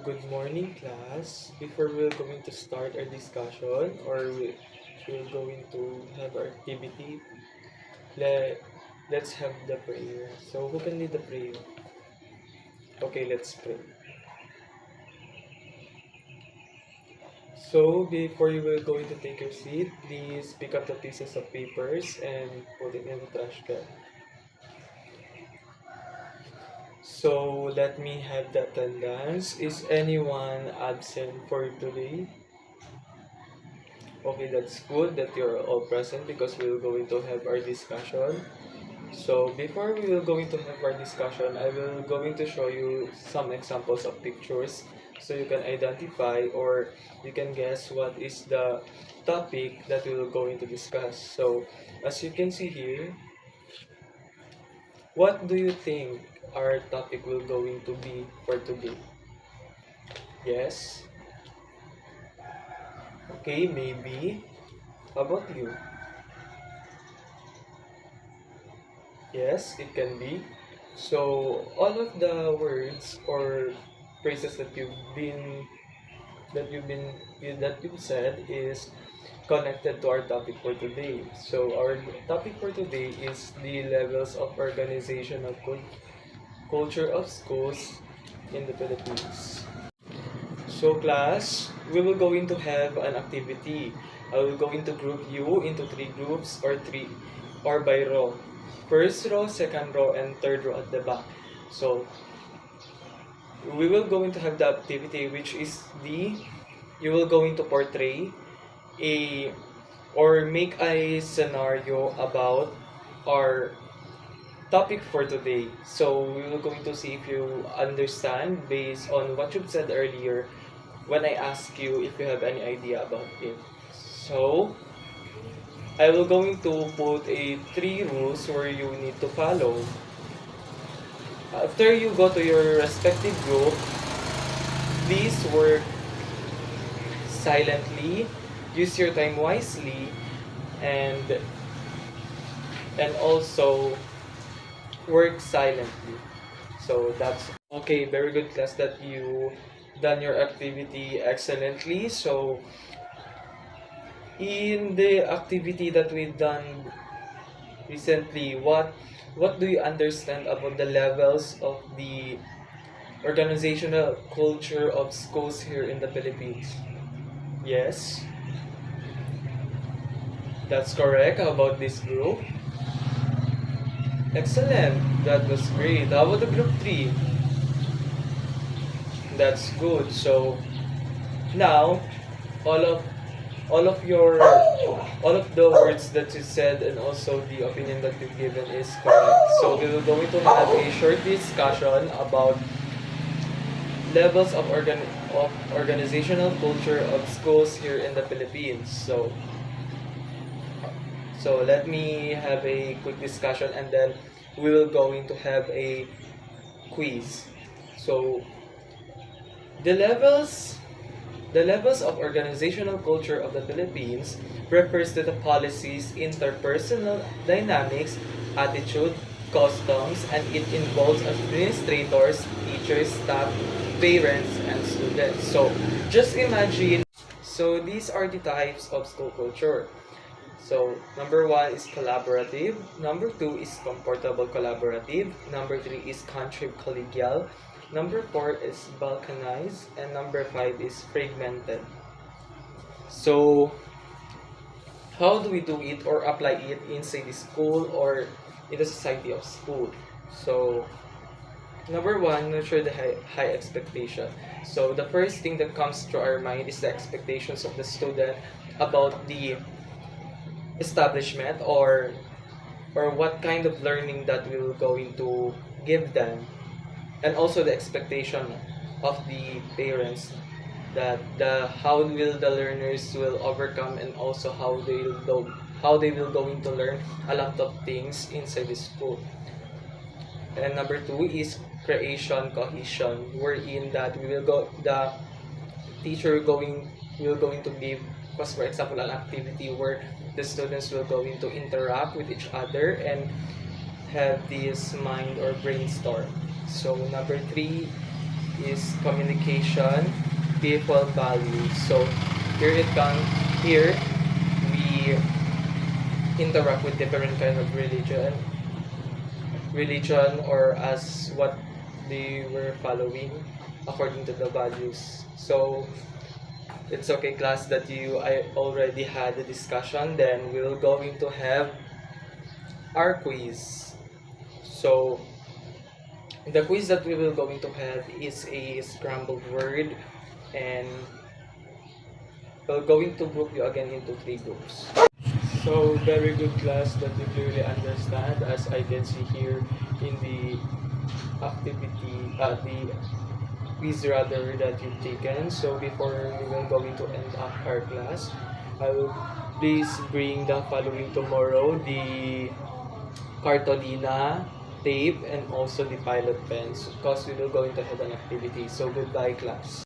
good morning, class. Before we're going to start our discussion we're going to have our activity, let's have the prayer. So, who can lead the prayer? Okay, let's pray. So, before you will going to take your seat, please pick up the pieces of papers and put it in the trash can. So, let me have the attendance. Is anyone absent for today? Okay, that's good that you're all present because we're going to have our discussion. So before we will going to have our discussion, I will going to show you some examples of pictures so you can identify or you can guess what is the topic that we will going to discuss. So as you can see here, what do you think our topic will going to be for today? Yes? Okay, maybe. How about you? Yes, it can be. So all of the words or phrases that you've said is connected to our topic for today. So our topic for today is the levels of organizational culture of schools in the Philippines. So class, we will going to have an activity. I will going to group you into three groups or by row. First row, second row, and third row at the back. So we will going to have the activity which is you will going to portray a or make a scenario about our topic for today. So we will going to see if you understand based on what you've said earlier when I ask you if you have any idea about it. So I will going to put a three rules where you need to follow. After you go to your respective group, please work silently, use your time wisely, and also work silently. So that's okay. Very good class that you done your activity excellently. So in the activity that we've done recently, what do you understand about the levels of the organizational culture of schools here in the Philippines? Yes, that's correct. How about this group? Excellent. That was great. How about the group 3? That's good. So now all of all of your all of the words that you said and also the opinion that you've given is correct. So we will going to have a short discussion about levels of organizational culture of schools here in the Philippines. So let me have a quick discussion and then we will going to have a quiz. So the levels The levels of organizational culture of the Philippines refers to the policies, interpersonal dynamics, attitude, customs, and it involves administrators, teachers, staff, parents, and students. So just imagine, so these are the types of school culture. So number 1 is collaborative, number 2 is comfortable collaborative, number 3 is contrib collegial, number 4 is balkanized, and number 5 is fragmented. So, how do we do it or apply it inside the school or in the society of school? So, number 1, nurture the high expectation. So, the first thing that comes to our mind is the expectations of the student about the establishment or what kind of learning that we will going to give them, and also the expectation of the parents that how will the learners will overcome and also how they will going to learn a lot of things inside the school. And number 2 is creation cohesion, wherein that we will go the teacher will going to give, because for example an activity where the students will going to interact with each other and have this mind or brainstorm. So number 3 is communication, people values. So here it comes. Here we interact with different kind of religion, or as what they were following according to the values. So it's okay, class, that I already had a discussion. Then we're going to have our quiz. So the quiz that we will going to have is a scrambled word, and we're going to group you again into 3 groups. So very good, class, that you clearly understand, as I can see here in the activity, the quiz rather, that you've taken. So before we will going to end up our class, I will please bring the following tomorrow: the cartolina, tape, and also the pilot pens, because we will going to have an activity. So goodbye, class.